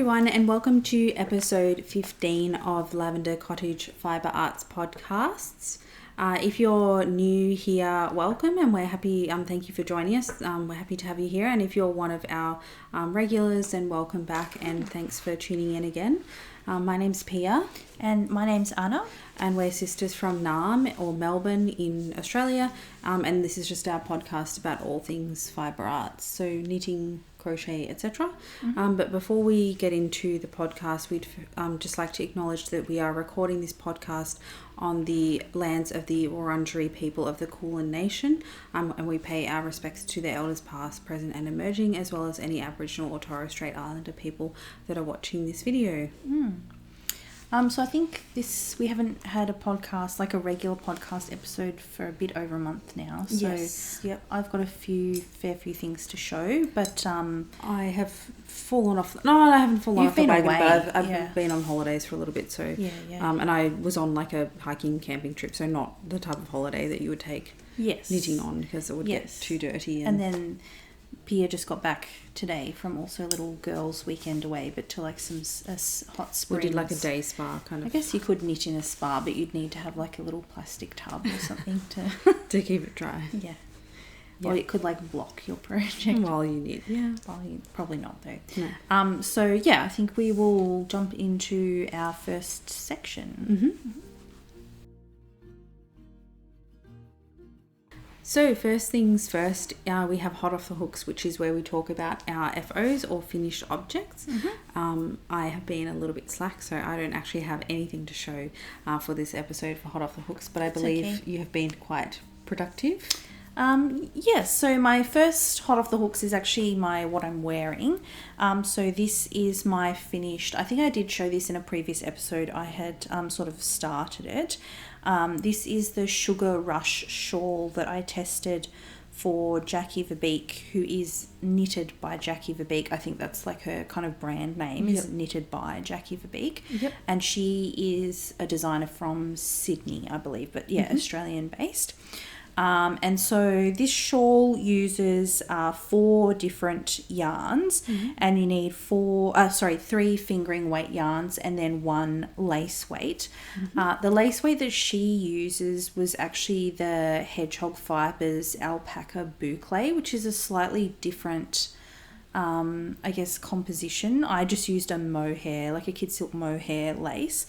everyone, and welcome to episode 15 of Lavender Cottage Fibre Arts podcasts. If you're new here, welcome, and we're happy. Thank you for joining us. We're happy to have you here, and if you're one of our regulars, then welcome back, and thanks for tuning in again. My name's Pia. And my name's Anna. And we're sisters from Naarm or Melbourne in Australia. And this is just our podcast about all things fibre arts, so knitting, crochet, etc. But before we get into the podcast, we'd just like to acknowledge that we are recording this podcast on the lands of the Wurundjeri people of the Kulin Nation, and we pay our respects to their elders past, present and emerging, as well as any Aboriginal or Torres Strait Islander people that are watching this video. So I think we haven't had a podcast, like a regular podcast episode, for a bit over a month now. So yes. Yep. I've got a fair few things to show, but I have fallen off. No, I haven't fallen off the wagon, but I've been on holidays for a little bit. So yeah. And I was on like a hiking camping trip, so not the type of holiday that you would take knitting on, because it would get too dirty. And then Pia just got back today from also a little girls' weekend away, but to like some hot springs. We did like a day spa kind of. I guess you could knit in a spa, but you'd need to have like a little plastic tub or something to keep it dry. Yeah. Or it could like block your project while you knit. Yeah. Probably not though. No. So yeah, I think we will jump into our first section. So first things first, we have Hot Off the Hooks, which is where we talk about our FOs or finished objects. I have been a little bit slack, so I don't actually have anything to show for this episode for Hot Off the Hooks, but I believe you have been quite productive. Yes, so my first Hot Off the Hooks is actually what I'm wearing. So this is my finished, I think I did show this in a previous episode. I had sort of started it. This is the Sugar Rush shawl that I tested for Jacqui Verbeek, who is knitted by Jacqui Verbeek. I think that's like her kind of brand name, is knitted by Jacqui Verbeek. Yep. And she is a designer from Sydney, I believe, but Australian based. And so this shawl uses 4 different yarns, and you need 3 fingering weight yarns and then 1 lace weight. The lace weight that she uses was actually the Hedgehog Fibres Alpaca Boucle, which is a slightly different composition. I just used a mohair, like a kid silk mohair lace.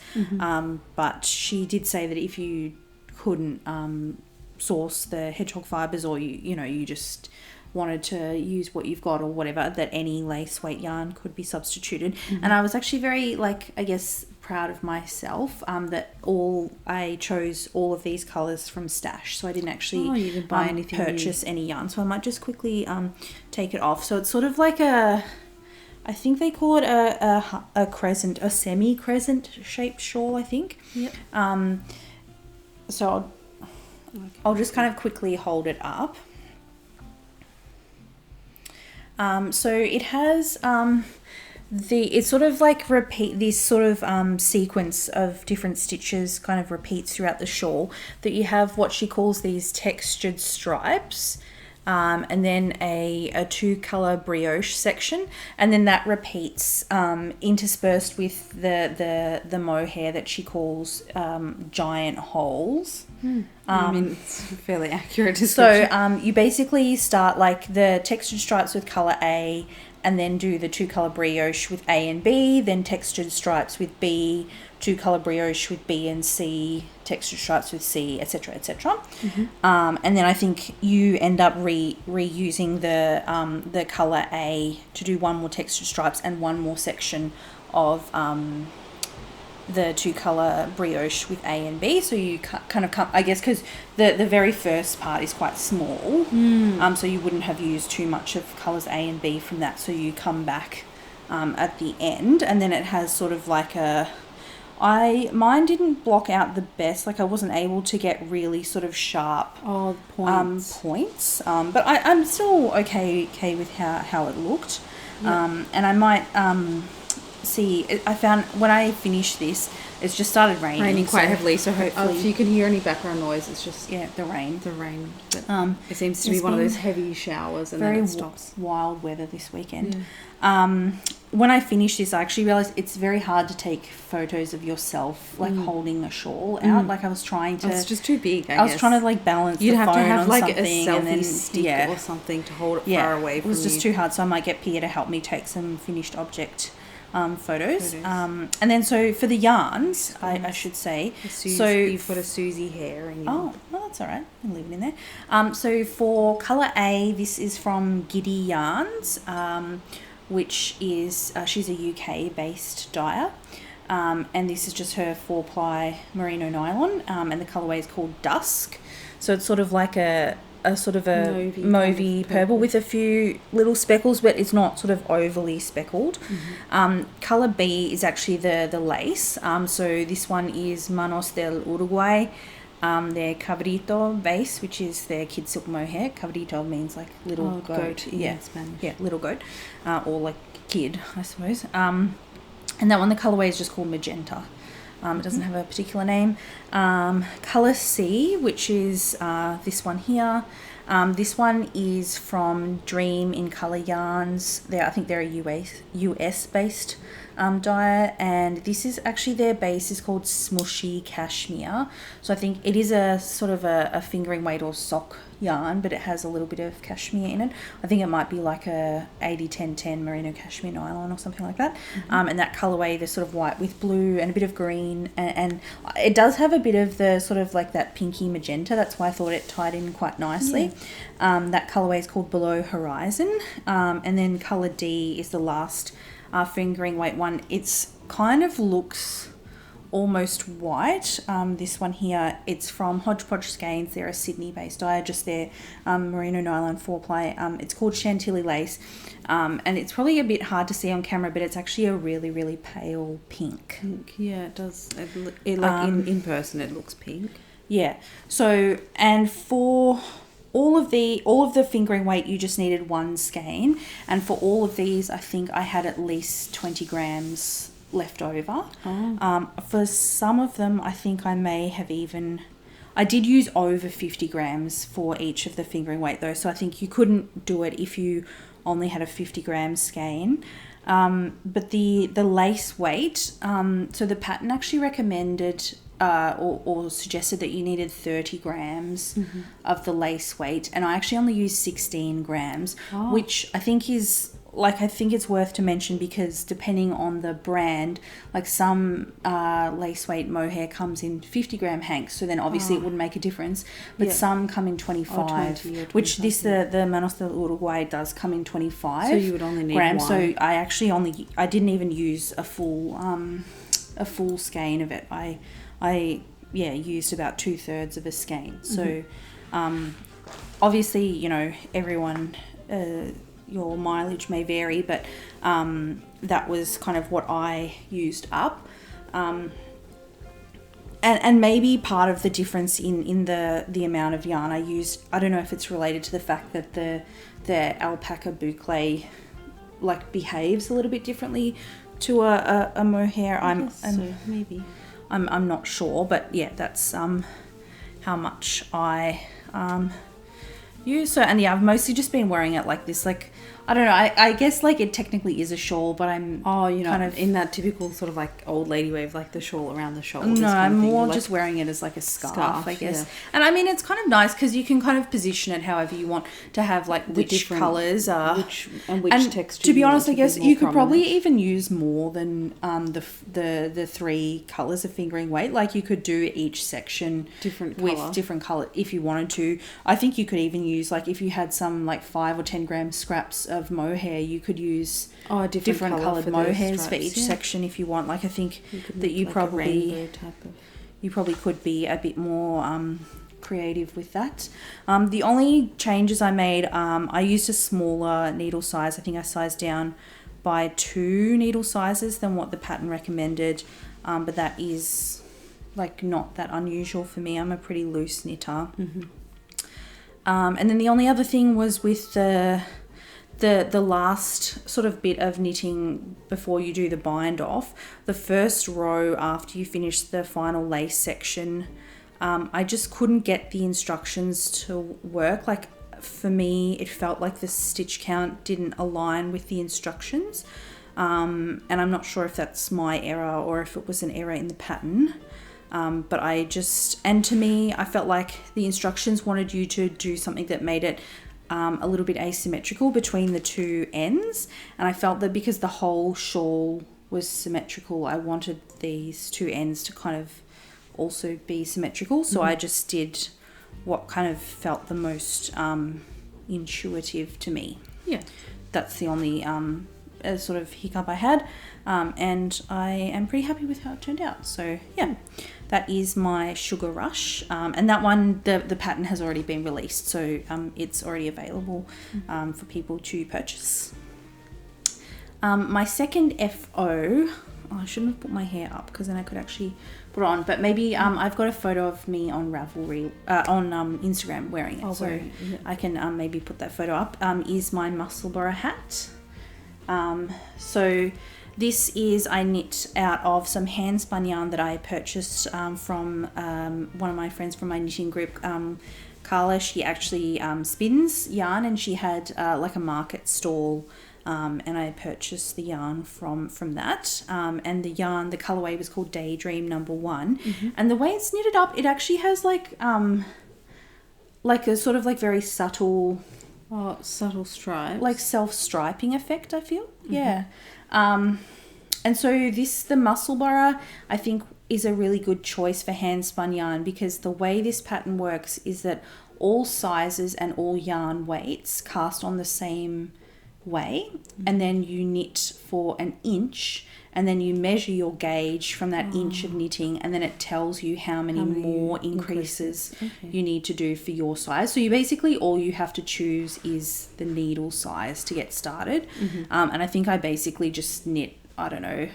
But she did say that if you couldn't source the Hedgehog Fibres, or you just wanted to use what you've got or whatever, that any lace weight yarn could be substituted. And I was actually very proud of myself that I chose all of these colours from Stash, so I didn't actually you didn't buy anything purchase any yarn. So I might just quickly take it off. So it's sort of like I think they call it a crescent, a semi-crescent shaped shawl, I think. Yep. So I'll just kind of quickly hold it up. So it has it's sort of like this sort of sequence of different stitches kind of repeats throughout the shawl, that you have what she calls these textured stripes, and then a 2-color brioche section, and then that repeats interspersed with the mohair that she calls giant holes. It's fairly accurate description. So you basically start like the textured stripes with colour A, and then do the 2-color brioche with A and B, then textured stripes with B, 2-color brioche with B and C, textured stripes with C, etc., etc. And then I think you end up reusing the colour A to do 1 more textured stripes and 1 more section of the 2-color brioche with A and B. So you kind of come, I guess, because the very first part is quite small, so you wouldn't have used too much of colours A and B from that. So you come back at the end, and then it has sort of like mine didn't block out the best. Like I wasn't able to get really sort of sharp points. But I'm still okay with how it looked. And I might I found when I finished this, it's just started raining quite heavily. So if you can hear any background noise, it's just the rain. But it seems to be one of those heavy showers, and then it stops. Wild weather this weekend. Yeah. When I finished this, I actually realized it's very hard to take photos of yourself holding a shawl out. Like I was trying to. It's just too big. I was trying to balance. You'd the have phone to have on a something selfie and then, stick or something to hold it far away from you. It was just too hard, so I might get Pia to help me take some finished object photos. And then so for the yarns, I should say. So you've got a Susie hair. And well, that's all right. I'll leave it in there. So for colour A, this is from Giddy Yarns, which is she's a UK-based dyer. And this is just her 4-ply merino nylon, and the colourway is called Dusk. So it's sort of like a sort of a mauvey purple with a few little speckles, but it's not sort of overly speckled. Colour B is actually the lace. So this one is Manos del Uruguay, their Cabrito base, which is their kid silk mohair. Cabrito means like little goat. In Spanish. Yeah, little goat, or like kid, I suppose. And that one, the colourway is just called Magenta. It doesn't have a particular name. Colour C, which is this one here. This one is from Dream in Colour Yarns. I think they're a US-based dyer, and this is actually their base is called Smooshy Cashmere. So I think it is a sort of a fingering weight or sock yarn, but it has a little bit of cashmere in it. I think it might be like a 80-10-10 merino cashmere nylon or something like that. And that colourway, the sort of white with blue and a bit of green, and it does have a bit of the sort of like that pinky magenta. That's why I thought it tied in quite nicely. That colourway is called Below Horizon. And then colour D is the last fingering weight one. It's kind of looks almost white. This one here, it's from HodgePodge Skeins. They're a Sydney-based dyer, just their merino nylon 4-ply. It's called Chantilly lace, and it's probably a bit hard to see on camera, but it's actually a really, really pale pink. Yeah, it does. In person, it looks pink. Yeah. So, and for all of the fingering weight, you just needed one skein, and for all of these, I think I had at least 20 grams left over. For some of them, I think I may have I did use over 50 grams for each of the fingering weight though, so I think you couldn't do it if you only had a 50 gram skein. But the lace weight, so the pattern actually recommended or suggested that you needed 30 grams of the lace weight, and I actually only used 16 grams, which I think is I think it's worth to mention, because depending on the brand, like some lace weight mohair comes in 50 gram hanks, so then obviously it wouldn't make a difference, but some come in 25, 20 which this the Manos del Uruguay does come in 25. So you would only need grams. one. So I actually I didn't even use a full skein of it. I used about 2/3 of a skein. So obviously, everyone your mileage may vary, but that was kind of what I used up. And maybe part of the difference in the amount of yarn I used, I don't know if it's related to the fact that the alpaca boucle behaves a little bit differently to a mohair. Maybe. I'm not sure, but yeah, that's how much I use. So, and yeah, I've mostly just been wearing it like this, I don't know, I guess it technically is a shawl, but I'm kind of in that typical sort of old lady way of the shawl around the shoulders. No, I'm more just wearing it as a scarf, I guess. Yeah. And I mean, it's kind of nice because you can kind of position it however you want to have which colours are which texture. To be honest, I guess you could probably even use more than the 3 colours of fingering weight. You could do each section with different colour if you wanted to. I think you could even use if you had some 5 or 10 gram scraps of mohair, you could use different coloured mohairs for each section if you want. I think that you probably could be a bit more creative with that. The only changes I made, I used a smaller needle size. I think I sized down by 2 needle sizes than what the pattern recommended, but that is not that unusual for me. I'm a pretty loose knitter. And then the only other thing was with the the last sort of bit of knitting before you do the bind off, the first row after you finish the final lace section, I just couldn't get the instructions to work. Like for me, it felt like the stitch count didn't align with the instructions. And I'm not sure if that's my error or if it was an error in the pattern. But and to me, I felt like the instructions wanted you to do something that made it a little bit asymmetrical between the two ends. And I felt that because the whole shawl was symmetrical, I wanted these two ends to kind of also be symmetrical. So I just did what kind of felt the most intuitive to me. Yeah. That's the only sort of hiccup I had. And I am pretty happy with how it turned out. So yeah, that is my Sugar Rush. And that one, the pattern has already been released. So it's already available for people to purchase. My second FO, I shouldn't have put my hair up because then I could actually put it on. But maybe I've got a photo of me on Ravelry, on Instagram wearing it. So I can maybe put that photo up, is my Musselburgh hat. So this is, I knit out of some Handspun yarn that I purchased from one of my friends from my knitting group, Carla. She actually spins yarn, and she had like a market stall, and I purchased the yarn from that. And the yarn, the colourway was called Daydream number 1. And the way it's knitted up, it actually has like a sort of like very subtle... Oh, subtle stripes. Like self-striping effect, I feel. Yeah. And so the Musselburgh, I think, is a really good choice for handspun yarn, because the way this pattern works is that all sizes and all yarn weights cast on the same way, and then you knit for an inch, and then you measure your gauge from that inch of knitting, and then it tells you how many more increases you need to do for your size. So you basically, all you have to choose is the needle size to get started. And I think I basically just knit, I don't know,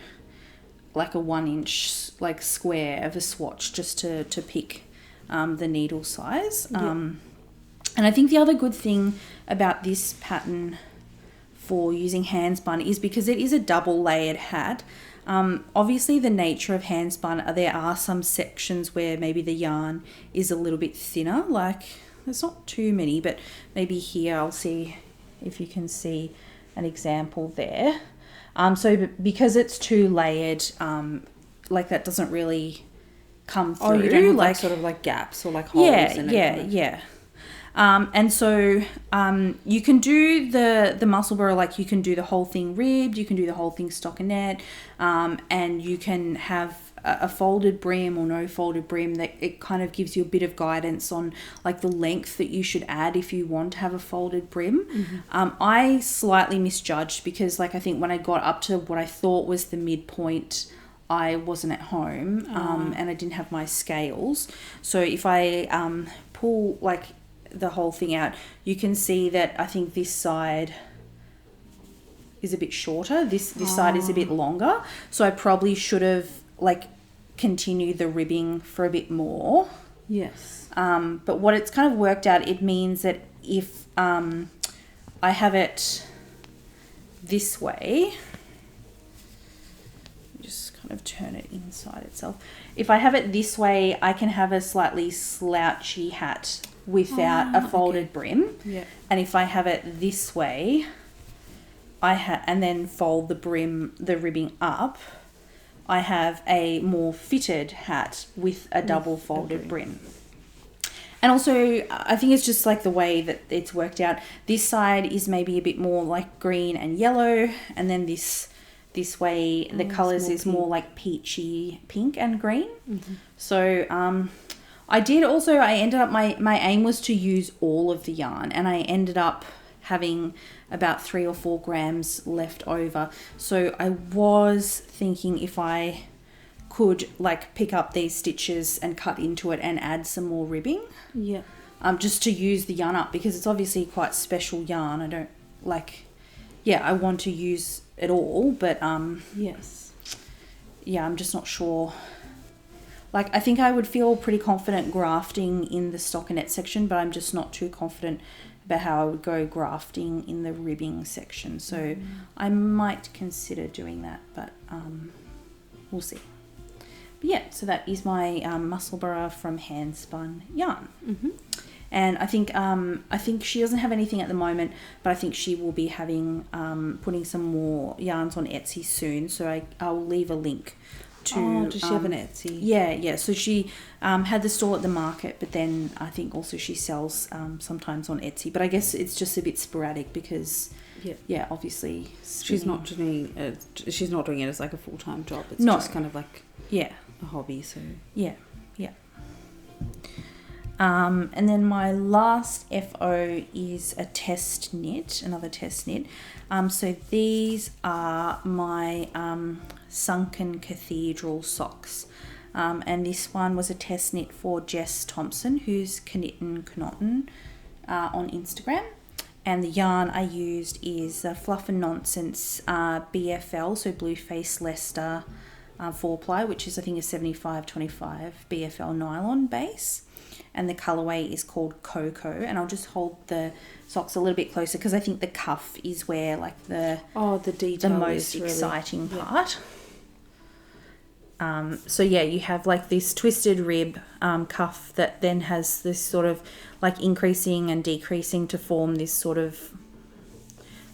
like a 1 inch like square of a swatch just to pick the needle size. And I think the other good thing about this pattern for using handspun is because it is a double layered hat. Obviously the nature of handspun, there are some sections where maybe the yarn is a little bit thinner, like there's not too many, but maybe here I'll see if you can see an example there. So because it's two layered, like that doesn't really come through. Oh, you don't have like sort of like gaps or like holes in it. Yeah. And so you can do the Musselburgh, like you can do the whole thing ribbed, you can do the whole thing stockinette, and you can have a folded brim or no folded brim. That it kind of gives you a bit of guidance on like the length that you should add if you want to have a folded brim. I slightly misjudged because like I think when I got up to what I thought was the midpoint, I wasn't at home and I didn't have my scales. So if I pull like the whole thing out, you can see that I think this side is a bit shorter, this side is a bit longer, so I probably should have like continued the ribbing for a bit more. Yes. But what it's kind of worked out, it means that if I have it this way, just kind of turn it inside itself. If I have it this way, I can have a slightly slouchy hat without a folded brim. And if I have it this way, and then fold the ribbing up, I have a more fitted hat with a double folded brim. And also I think it's just like the way that it's worked out. This side is maybe a bit more like green and yellow, and then this way the colours is more like peachy pink and green. So I ended up, my aim was to use all of the yarn, and I ended up having about 3 or 4 grams left over. So I was thinking if I could like pick up these stitches and cut into it and add some more ribbing. Just to use the yarn up, because it's obviously quite special yarn. I don't like, I want to use it all, but I'm just not sure. Like, I think I would feel pretty confident grafting in the stockinette section, but I'm just not too confident about how I would go grafting in the ribbing section. So I might consider doing that, but we'll see. But yeah, so that is my Musselburgh from Handspun yarn. And I think she doesn't have anything at the moment, but I think she will be having putting some more yarns on Etsy soon. So I'll leave a link to. Does she have an Etsy? Yeah. So she had the stall at the market, but then I think also she sells sometimes on Etsy. But I guess it's just a bit sporadic because obviously she's not doing it as like a full-time job. It's No. just kind of like a hobby. So yeah. And then my last FO is a test knit, another test knit. So these are my Sunken Cathedral socks. And this one was a test knit for Jess Thompson, who's Knittin' Knotten on Instagram. And the yarn I used is Fluff and Nonsense BFL, so Blue Face Leicester 4-ply, which is I think a 75-25 BFL nylon base. And the colourway is called Cocoa. And I'll just hold the socks a little bit closer because I think the cuff is where like the detail, the most exciting part. So yeah, you have like this twisted rib cuff that then has this sort of like increasing and decreasing to form this sort of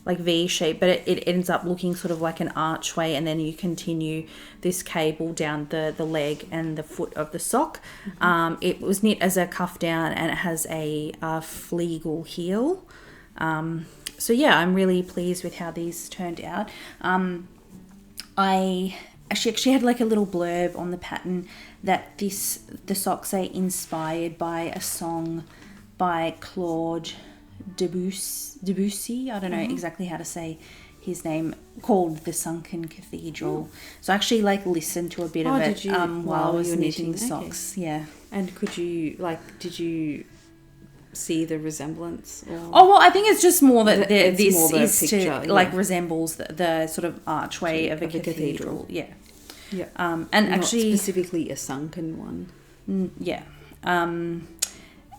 like V shape, but it ends up looking sort of like an archway, and then you continue this cable down the leg and the foot of the sock. It was knit as a cuff down, and it has a fleagle heel. So yeah, I'm really pleased with how these turned out. I actually had like a little blurb on the pattern that the socks are inspired by a song by Claude Debussy. I don't know exactly how to say his name, called The Sunken Cathedral. So I actually like listened to a bit of it while I was knitting the socks. Okay. Yeah. And did you see the resemblance? Well, I think it's just more that this more the is picture, like resembles the sort of archway of a cathedral. Yeah. Yeah. And not actually specifically a sunken one. Yeah.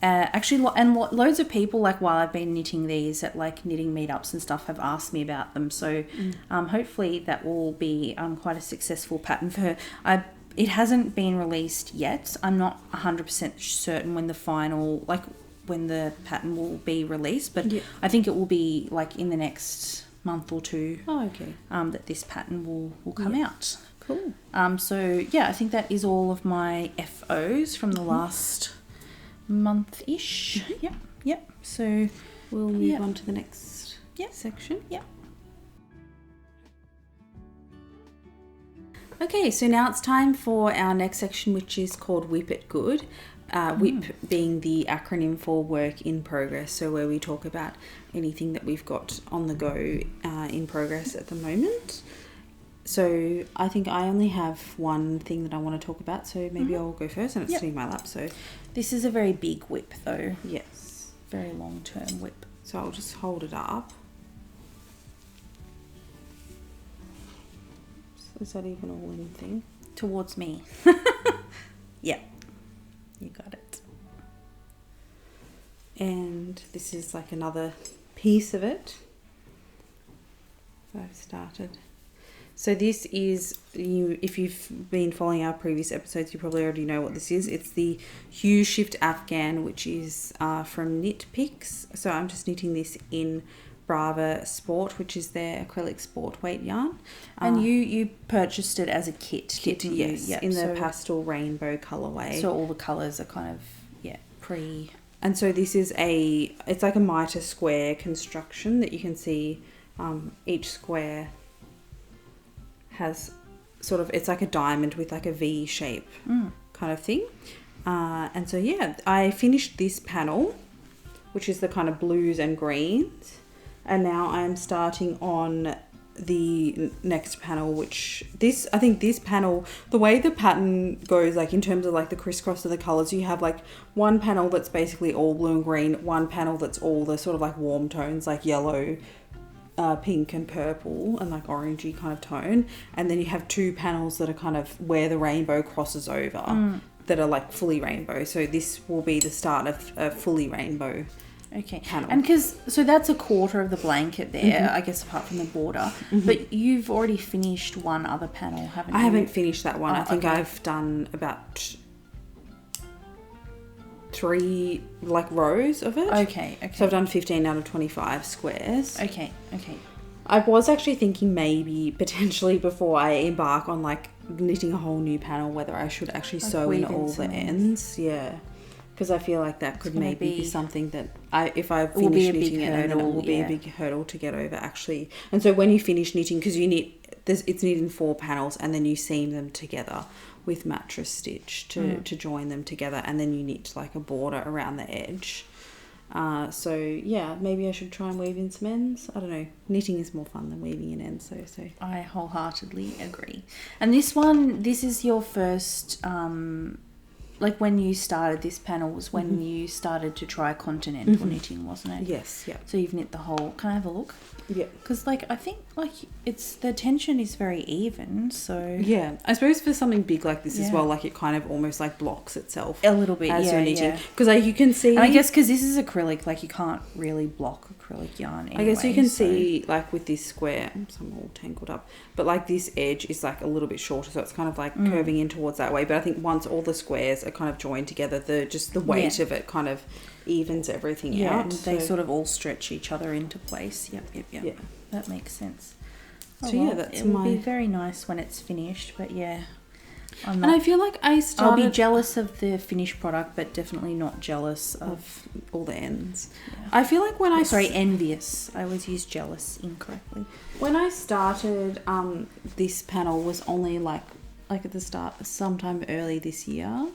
Actually, and loads of people, like while I've been knitting these at like knitting meetups and stuff, have asked me about them. So hopefully that will be quite a successful pattern for her. It hasn't been released yet. I'm not 100% certain when when the pattern will be released, but I think it will be like in the next month or two. Oh, okay. That this pattern will come out. Cool. So yeah, I think that is all of my FOs from the last month-ish. Yep. So we'll move on to the next section. Yep. Okay, so now it's time for our next section, which is called Whip It Good. WIP being the acronym for work in progress, so where we talk about anything that we've got on the go in progress at the moment. So I think I only have one thing that I want to talk about, so maybe I'll go first, and it's sitting in my lap. So this is a very big whip though. Yes. Very long-term whip. So I'll just hold it up. So is that even all in thing? Towards me. Yeah. You got it. And this is like another piece of it. So I've started. So this is, if you've been following our previous episodes, you probably already know what this is. It's the Hue Shift Afghan, which is from Knit Picks. So I'm just knitting this in Brava Sport, which is their acrylic sport weight yarn. And you purchased it as a kit, didn't you? Yes, in the pastel rainbow colourway. So all the colours are kind of, pre... And so this is it's like a mitre square construction that you can see each square has sort of, it's like a diamond with like a V shape kind of thing. And so, I finished this panel, which is the kind of blues and greens. And now I'm starting on the next panel, I think this panel, the way the pattern goes, like in terms of like the crisscross of the colours, you have like one panel that's basically all blue and green, one panel that's all the sort of like warm tones, like yellow, pink and purple and like orangey kind of tone, and then you have two panels that are kind of where the rainbow crosses over that are like fully rainbow. So this will be the start of a fully rainbow Okay. panel. And so that's a quarter of the blanket there, I guess, apart from the border. But you've already finished one other panel, haven't you? I haven't finished that one. Oh, I think okay. I've done about 3 like rows of it. Okay. So I've done 15 out of 25 squares. Okay. I was actually thinking maybe potentially before I embark on like knitting a whole new panel whether I should actually sew in all the ends. Yeah. Because I feel like that could maybe be something that if I finish knitting it, and then it will be a big hurdle to get over actually. And so when you finish knitting, because you knit, it's knit in 4 panels, and then you seam them together with mattress stitch to join them together, and then you knit like a border around the edge. So yeah, maybe I should try and weave in some ends. I don't know. Knitting is more fun than weaving in ends, so. I wholeheartedly agree. And this is your first, like when you started this panel was when you started to try continental knitting, wasn't it? Yes, yeah. So you've knit the whole. Can I have a look? Yeah. Because like I think like the tension is very even, so yeah, I suppose for something big like this as well, like it kind of almost like blocks itself a little bit as you're knitting, because like you can see, and I guess because this is acrylic, like you can't really block acrylic yarn anyway, I guess you can see like with this square, I'm all tangled up, but like this edge is like a little bit shorter, so it's kind of like curving in towards that way. But I think once all the squares are kind of joined together, the weight of it kind of evens everything out. And they sort of all stretch each other into place. Yep. Yeah, that makes sense. So yeah, that's it will be very nice when it's finished, but yeah, and I feel like I'll be jealous of the finished product, but definitely not jealous of all the ends. Yeah. I feel like when envious. I always use jealous incorrectly. When I started, this panel was only like at the start, sometime early this year.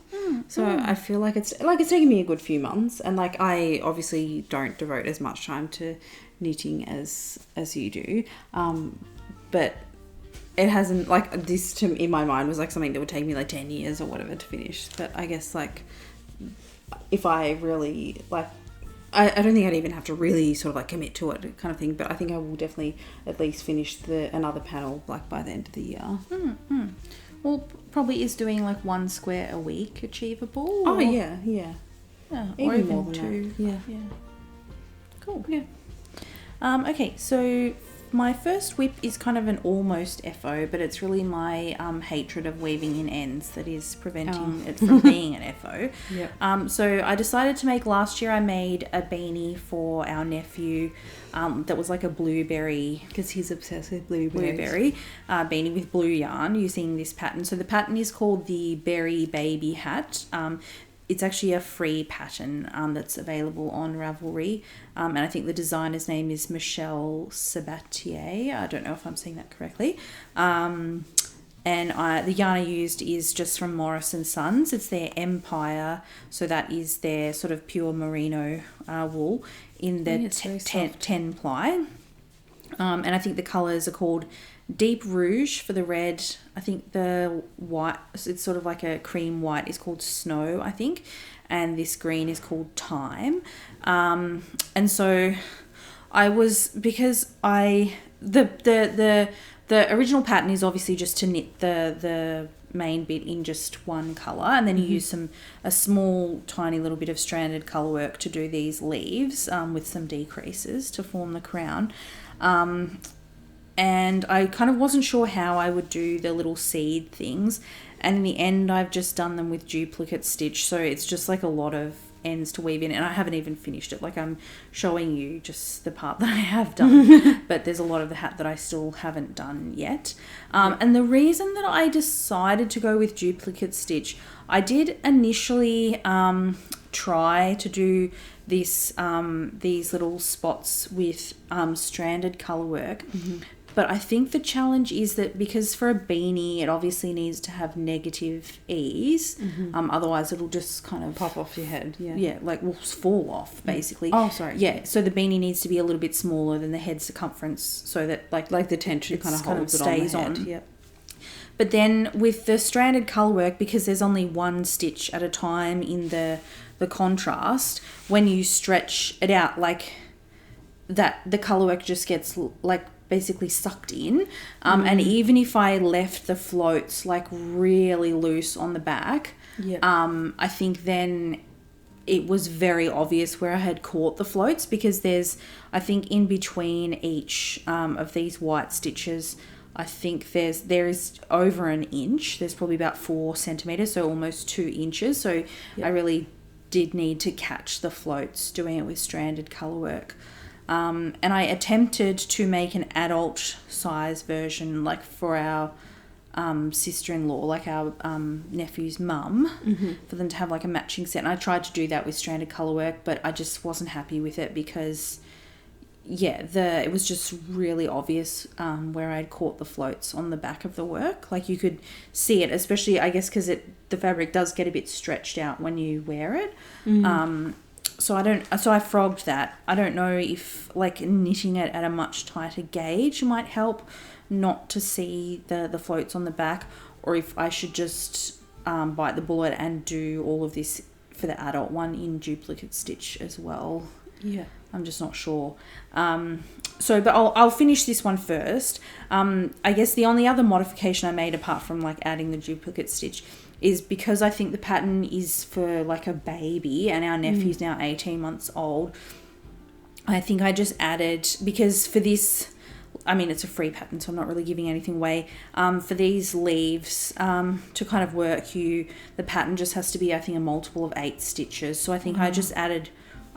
So I feel like it's taken me a good few months, and like I obviously don't devote as much time to knitting as you do, but it hasn't, like, this in my mind was like something that would take me like 10 years or whatever to finish. But I guess like if I really like, I don't think I'd even have to really sort of like commit to it kind of thing, but I think I will definitely at least finish another panel like by the end of the year. Well, probably is doing like 1 square a week achievable? Oh, yeah. Or even more than 2. Yeah. Cool. Yeah. Okay, so my first whip is kind of an almost FO, but it's really my hatred of weaving in ends that is preventing it from being an FO. Yep. So I decided to make, last year I made a beanie for our nephew that was like a blueberry, because he's obsessed with blueberry beanie with blue yarn using this pattern. So the pattern is called the Berry Baby Hat. It's actually a free pattern that's available on Ravelry, and I think the designer's name is Michelle Sabatier. I don't know if I'm saying that correctly. And the yarn I used is just from Morris & Sons. It's their Empire, so that is their sort of pure merino wool in the 10 ply. And I think the colours are called Deep Rouge for the red. I think the white, it's sort of like a cream white, is called Snow, I think. And this green is called Time. And so the original pattern is obviously just to knit the main bit in just one colour, and then you use a small tiny little bit of stranded colour work to do these leaves with some decreases to form the crown. And I kind of wasn't sure how I would do the little seed things, and in the end I've just done them with duplicate stitch, so it's just like a lot of ends to weave in, and I haven't even finished it. Like, I'm showing you just the part that I have done, but there's a lot of the hat that I still haven't done yet. And the reason that I decided to go with duplicate stitch, I did initially try to do these little spots with stranded colour work. But I think the challenge is that because for a beanie, it obviously needs to have negative ease. Otherwise, it'll just kind of pop off your head. Yeah, like will fall off, basically. Oh, sorry. Yeah, so the beanie needs to be a little bit smaller than the head circumference, so that like the tension kind of holds it stays on the head. Yep. But then with the stranded colour work, because there's only one stitch at a time in the contrast, when you stretch it out like that, the colour work just gets like basically sucked in, and even if I left the floats like really loose on the back, I think then it was very obvious where I had caught the floats, because there's, I think in between each of these white stitches, I think there is over an inch. There's probably about 4 centimeters, so almost 2 inches. So I really did need to catch the floats doing it with stranded color work. And I attempted to make an adult size version, like for our sister-in-law, like our nephew's mum, for them to have like a matching set. And I tried to do that with stranded color work, but I just wasn't happy with it because it was just really obvious where I'd caught the floats on the back of the work. Like you could see it, especially I guess because the fabric does get a bit stretched out when you wear it. So I frogged that. I don't know if like knitting it at a much tighter gauge might help not to see the floats on the back, or if I should just bite the bullet and do all of this for the adult one in duplicate stitch as well. Yeah. I'm just not sure. But I'll finish this one first. I guess the only other modification I made, apart from like adding the duplicate stitch, is because I think the pattern is for like a baby and our nephew's now 18 months old. I think I just added, because for this, I mean, it's a free pattern, so I'm not really giving anything away. For these leaves, to kind of work the pattern just has to be, I think, a multiple of 8 stitches. So I think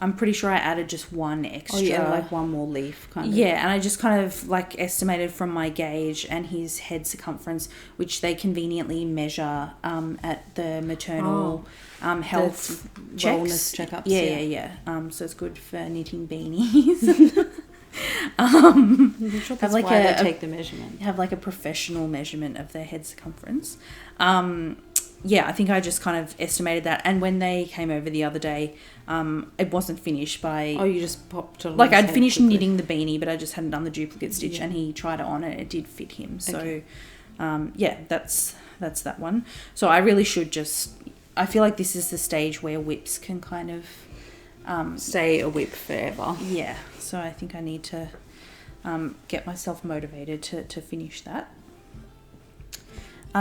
I'm pretty sure I added just 1 extra. Oh, yeah, like one more leaf kind of. Yeah, and I just kind of like estimated from my gauge and his head circumference, which they conveniently measure at the maternal health wellness checkups. Yeah. So it's good for knitting beanies. I'm sure that's like why they take the measurement. Have like a professional measurement of their head circumference. I think I just kind of estimated that. And when they came over the other day, it wasn't finished, but you just popped it on. Like I'd finished knitting the beanie, but I just hadn't done the duplicate stitch, and he tried it on and it did fit him. So, that's that one. So I really should I feel like this is the stage where whips can kind of stay a whip forever. Yeah. So I think I need to get myself motivated to finish that.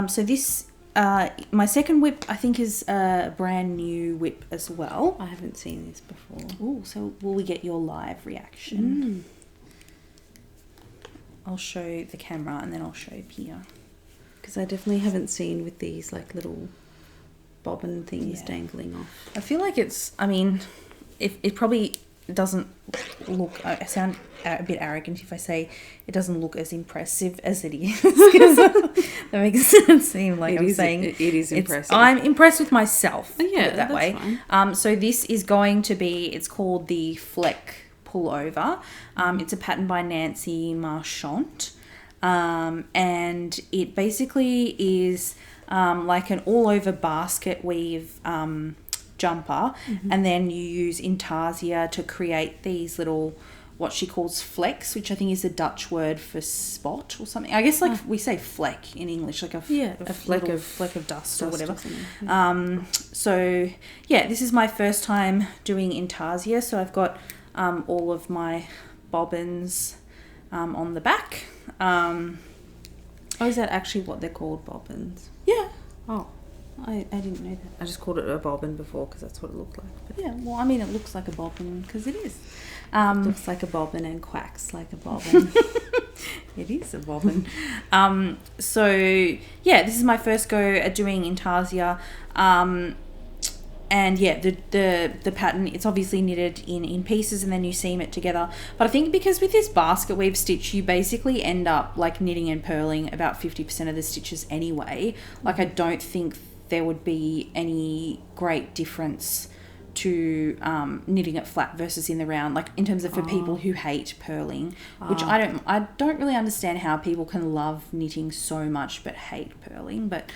So this, my second whip, I think, is a brand new whip as well. I haven't seen this before. Oh, so will we get your live reaction? I'll show the camera and then I'll show Pia. Because I definitely haven't seen with these like little bobbin things dangling off. I feel like it probably doesn't look, I sound a bit arrogant if I say it doesn't look as impressive as it is. That makes it seem like it is impressive. I'm impressed with myself. Yeah, that way. Fine. So this is going to be, it's called the Fleck Pullover. It's a pattern by Nancy Marchant. And it basically is like an all over basket weave jumper, and then you use intarsia to create these little, what she calls flecks, which I think is a Dutch word for spot or something. I guess like we say fleck in English, like a fleck of dust or whatever. So this is my first time doing intarsia, so I've got all of my bobbins on the back. Is that actually what they're called, bobbins? Yeah. Oh, I didn't know that. I just called it a bobbin before because that's what it looked like. But yeah, well, I mean, it looks like a bobbin because it is. It looks like a bobbin and quacks like a bobbin. It is a bobbin. This is my first go at doing intarsia. And the pattern, it's obviously knitted in pieces and then you seam it together. But I think because with this basket weave stitch, you basically end up like knitting and purling about 50% of the stitches anyway. Like I don't think there would be any great difference to knitting it flat versus in the round, like in terms of for people who hate purling, which I don't really understand how people can love knitting so much but hate purling. But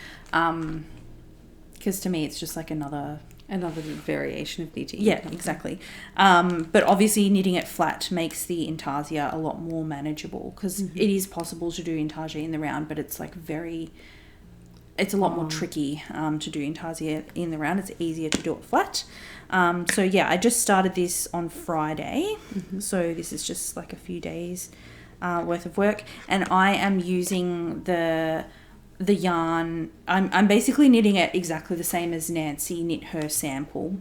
because to me it's just like another variation of knitting. Yeah, exactly. But obviously knitting it flat makes the intarsia a lot more manageable because it is possible to do intarsia in the round, but it's like it's a lot more tricky to do intarsia in the round. It's easier to do it flat. I just started this on Friday. So this is just like a few days worth of work. And I am using the yarn. I'm basically knitting it exactly the same as Nancy knit her sample.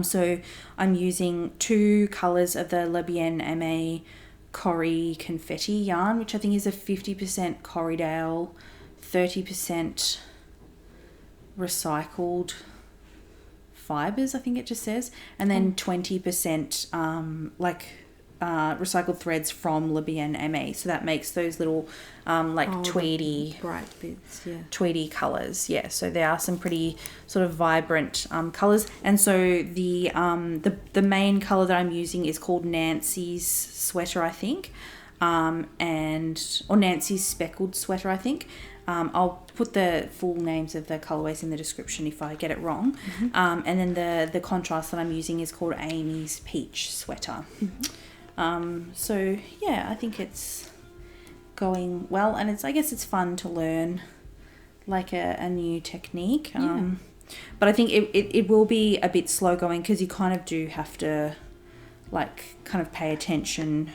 So I'm using 2 colours of the Le Bien Aimé Cori Confetti yarn, which I think is a 50% Corriedale, 30% recycled fibres, I think it just says, and then 20% recycled threads from Le Bien Aimé. So that makes those little tweedy, bright bits, yeah, tweedy colours. Yeah, so there are some pretty sort of vibrant colours, and so the main colour that I'm using is called Nancy's Sweater, I think, or Nancy's Speckled Sweater, I think. I'll put the full names of the colourways in the description if I get it wrong. And then the contrast that I'm using is called Amy's Peach Sweater. So yeah, I think it's going well, and I guess it's fun to learn like a new technique. But I think it will be a bit slow going, because you kind of do have to like kind of pay attention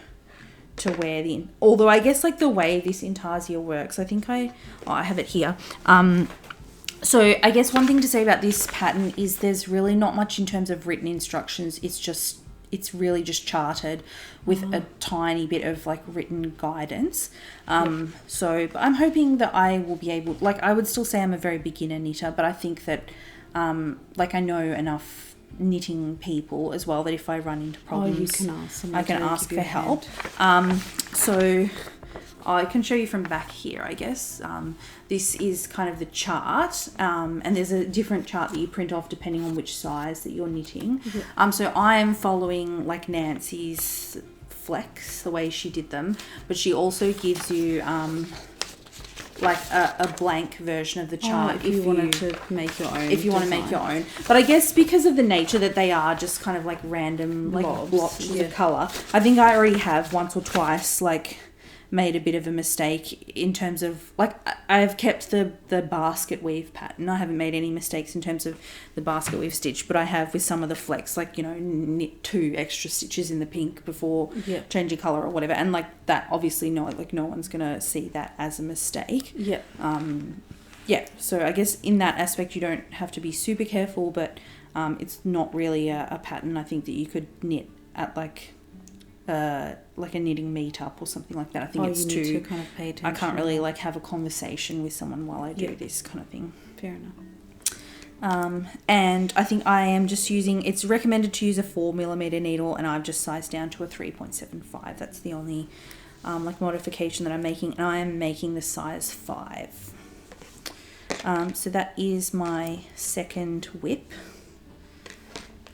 to where although I guess like the way this intarsia works, I think I have it here. So I guess one thing to say about this pattern is there's really not much in terms of written instructions. It's really just charted with a tiny bit of like written guidance. So but I'm hoping that I will be able, like, I would still say I'm a very beginner knitter, but I think that like I know enough knitting people as well that if I run into problems, you can ask I can ask for help. So I can show you from back here, I guess. This is kind of the chart, and there's a different chart that you print off depending on which size that you're knitting. So I am following like Nancy's flex, the way she did them, but she also gives you like a blank version of the chart if you wanted to make your own. If you want to make your own. But I guess because of the nature that they are just kind of like random like blotches of colour, I think I already have once or twice like made a bit of a mistake in terms of like I've kept the basket weave pattern. I haven't made any mistakes in terms of the basket weave stitch, but I have with some of the flex, like, you know, knit 2 extra stitches in the pink before changing colour or whatever, and like that obviously no one's gonna see that as a mistake. So I guess in that aspect you don't have to be super careful, but it's not really a pattern I think that you could knit at like a knitting meetup or something like that. I think it's too kind of pay attention. I can't really like have a conversation with someone while I do this kind of thing. Fair enough. And I think I am just using, it's recommended to use a 4mm needle, and I've just sized down to a 3.75. That's the only like modification that I'm making, and I am making the size 5. So that is my second whip.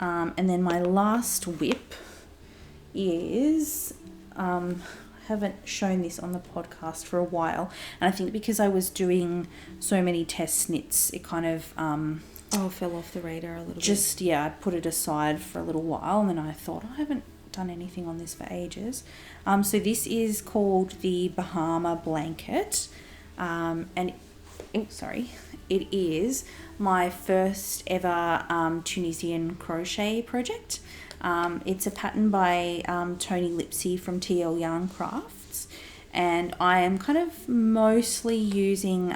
And then my last whip is, I haven't shown this on the podcast for a while, and I think because I was doing so many test knits, it kind of fell off the radar a little bit. I put it aside for a little while, and then I thought I haven't done anything on this for ages. So this is called the Bahama Blanket, and it is my first ever Tunisian crochet project. It's a pattern by Tony Lipsy from TL Yarn Crafts, and I am kind of mostly using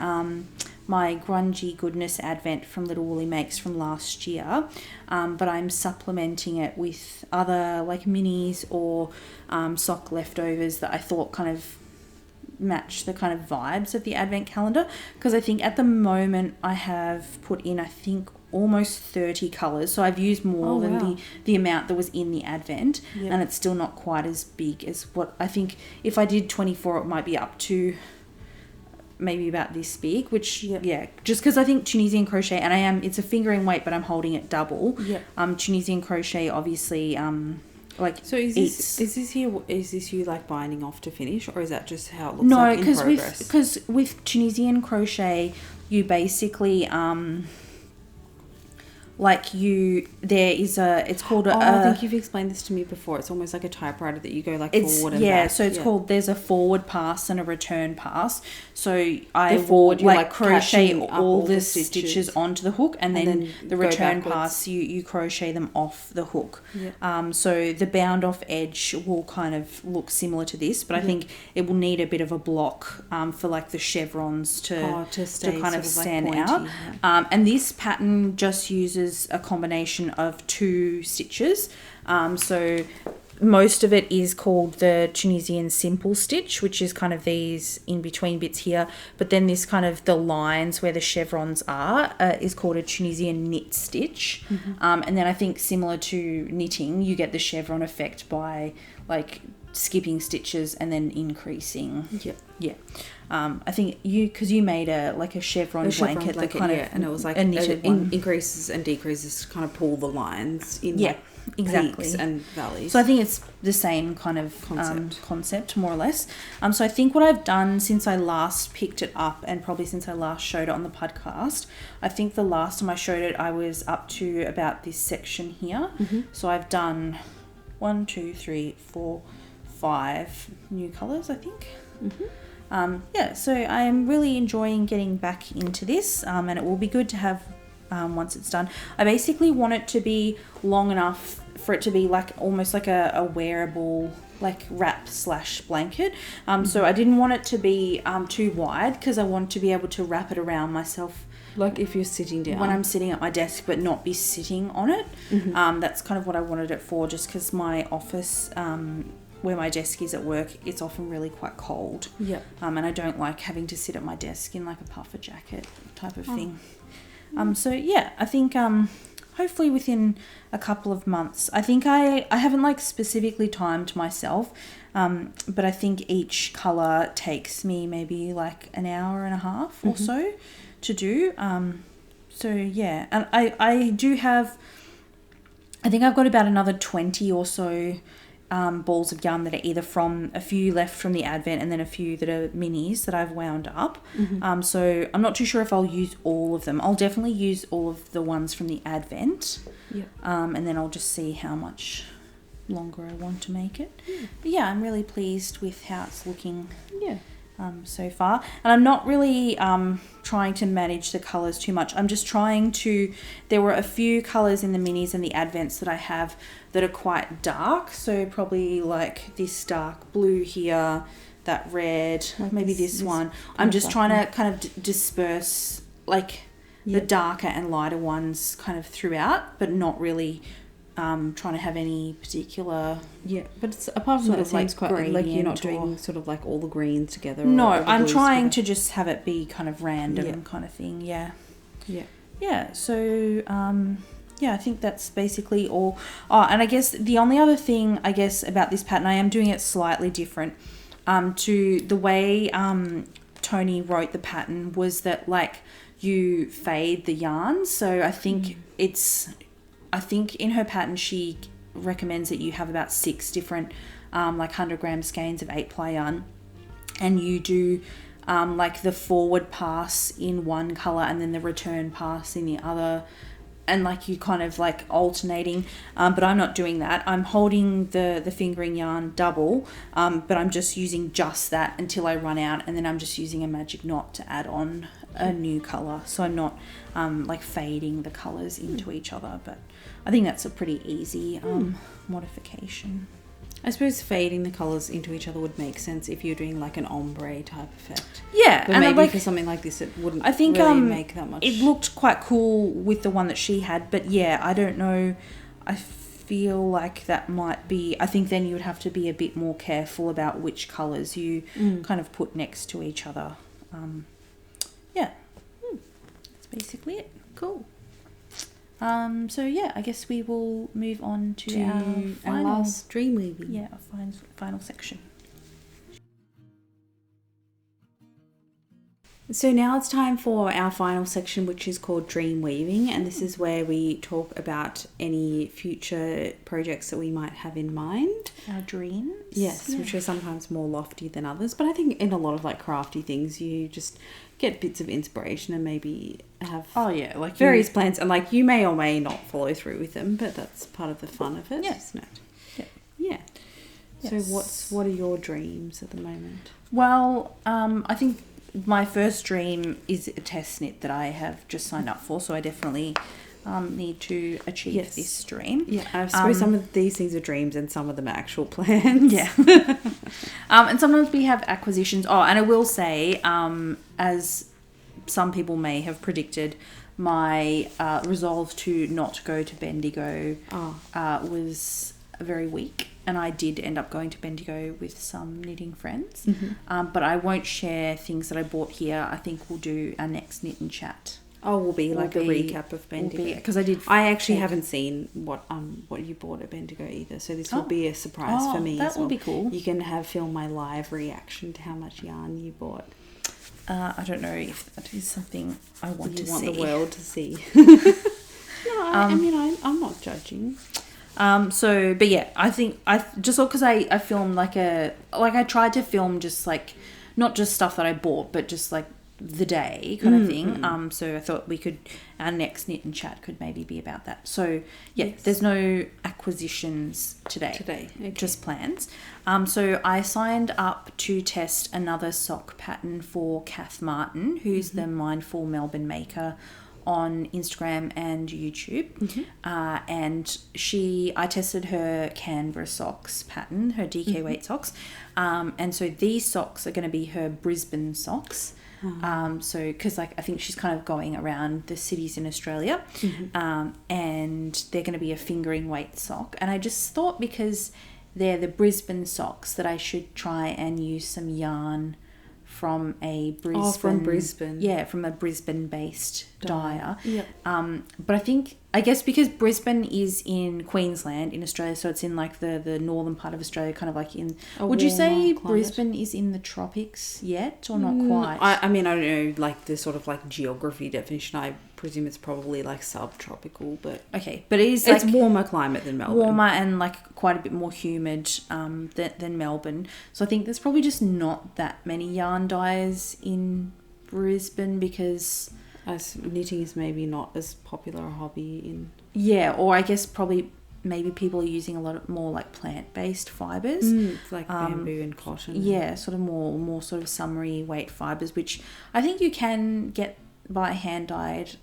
my Grungy Goodness Advent from Little Woolly Makes from last year, but I'm supplementing it with other like minis or sock leftovers that I thought kind of match the kind of vibes of the Advent calendar, because I think at the moment I have put in, I think, almost 30 colours, so I've used more than the amount that was in the Advent, and it's still not quite as big as what I think. If I did 24, it might be up to maybe about this big, which just because I think Tunisian crochet, and it's a fingering weight, but I'm holding it double. Tunisian crochet obviously so is this you like binding off to finish, or is that just how it looks like in progress? No, because with Tunisian crochet you basically it's called I think you've explained this to me before. It's almost like a typewriter that you go like forward and back. So it's called, there's a forward pass and a return pass. So I forward, will like crochet all the stitches onto the hook, and then the return pass you crochet them off the hook. So the bound off edge will kind of look similar to this, but I think it will need a bit of a block for like the chevrons to kind of stand out. And this pattern just uses uses a combination of 2 stitches. So most of it is called the Tunisian simple stitch, which is kind of these in between bits here. But then this kind of the lines where the chevrons are is called a Tunisian knit stitch. And then I think similar to knitting, you get the chevron effect by like skipping stitches and then increasing. Yeah. I think because you made a chevron blanket that kind of, and it was like a knitted one. Increases and decreases to kind of pull the lines in. Exactly. Peaks and valleys. So I think it's the same kind of concept more or less. So I think what I've done since I last picked it up, and probably since I last showed it on the podcast, I think the last time I showed it I was up to about this section here. So I've done 1, 2, 3, 4, 5 new colours, I think. So I am really enjoying getting back into this, and it will be good to have once it's done. I basically want it to be long enough for it to be like almost like a wearable like wrap / blanket. So I didn't want it to be too wide, because I want to be able to wrap it around myself, like if you're sitting down, when I'm sitting at my desk, but not be sitting on it. That's kind of what I wanted it for, just because my office where my desk is at work, it's often really quite cold. And I don't like having to sit at my desk in like a puffer jacket type of thing. So yeah, I think hopefully within a couple of months. I think I haven't like specifically timed myself, but I think each colour takes me maybe like an hour and a half or so to do. So yeah, and I do have, I think I've got about another 20 or so balls of yarn that are either from a few left from the Advent and then a few that are minis that I've wound up. So I'm not too sure if I'll use all of them. I'll definitely use all of the ones from the Advent. And then I'll just see how much longer I want to make it. But yeah, I'm really pleased with how it's looking so far. And I'm not really trying to manage the colours too much. I'm just trying to, there were a few colours in the minis and the Advents that I have that are quite dark. So probably like this dark blue here, that red, like maybe this one. I'm just trying to kind of disperse like the darker and lighter ones kind of throughout, but not really trying to have any particular but it's apart from that, it seems quite like you're not doing sort of like all the greens together. No, I'm trying to just have it be kind of random kind of thing. So I think that's basically all. And I guess the only other thing I guess about this pattern, I am doing it slightly different to the way Tony wrote the pattern, was that like you fade the yarn. So I think I think in her pattern she recommends that you have about 6 different like 100 gram skeins of 8-ply yarn, and you do like the forward pass in one colour and then the return pass in the other, and like you kind of like alternating, but I'm not doing that. I'm holding the fingering yarn double, but I'm just using just that until I run out, and then I'm just using a magic knot to add on a new colour. So I'm not like fading the colours into each other, but I think that's a pretty easy modification. I suppose fading the colours into each other would make sense if you're doing like an ombre type effect. Yeah, but maybe for something like this it wouldn't really make that much. It looked quite cool with the one that she had, but yeah, I don't know. I feel like that might be, I think then you would have to be a bit more careful about which colours you kind of put next to each other. That's basically it. Cool. So yeah, I guess we will move on to our last dream weaving. Yeah, our final section. So now it's time for our final section, which is called Dream Weaving, and this is where we talk about any future projects that we might have in mind. Our dreams. Yes, which are sometimes more lofty than others, but I think in a lot of like crafty things you just get bits of inspiration and maybe have like various plans, and like you may or may not follow through with them, but that's part of the fun of it, isn't it? Yeah. Yes. So what are your dreams at the moment? Well, I think my first dream is a test knit that I have just signed up for, so I definitely need to achieve this dream. Yeah, I suppose some of these things are dreams and some of them are actual plans. Yeah. And sometimes we have acquisitions. And I will say, as some people may have predicted, my resolve to not go to Bendigo was very weak, and I did end up going to Bendigo with some knitting friends. But I won't share things that I bought here. I think we'll do our next knit and chat. Oh, will be like a recap of Bendigo. Because I actually haven't seen what you bought at Bendigo either, so this will be a surprise for me. That will be cool. You can film my live reaction to how much yarn you bought. I don't know if that is something I want to see. You want the world to see. No, I mean, I'm not judging. But yeah, I think because I filmed I tried to film just like, not just stuff that I bought, but just like the day kind of thing. So I thought our next knit and chat could maybe be about that. So yeah, yes. There's no acquisitions today. Okay. Just plans. So I signed up to test another sock pattern for Kath Martin, who's the Mindful Melbourne maker on Instagram and YouTube. And I tested her Canberra socks pattern, her DK weight socks. And so these socks are going to be her Brisbane socks. So because I think she's kind of going around the cities in Australia, and they're going to be a fingering weight sock. And I just thought, because they're the Brisbane socks, that I should try and use some yarn from a Brisbane. Oh, from Brisbane. Yeah, from a Brisbane-based dyer. Yep. But I guess because Brisbane is in Queensland in Australia, so it's in like the northern part of Australia, kind of like in... Would you say climate? Brisbane is in the tropics yet, or not quite? I mean, I don't know, like the sort of like geography definition. I presume it's probably like subtropical, but... Okay, but it's warmer climate than Melbourne. Warmer and like quite a bit more humid than Melbourne. So I think there's probably just not that many yarn dyers in Brisbane, because... As knitting is maybe not as popular a hobby in... Yeah, or I guess probably maybe people are using a lot more like plant-based fibres. Like bamboo and cotton. Yeah, sort of more sort of summery weight fibres, which I think you can get by hand-dyed,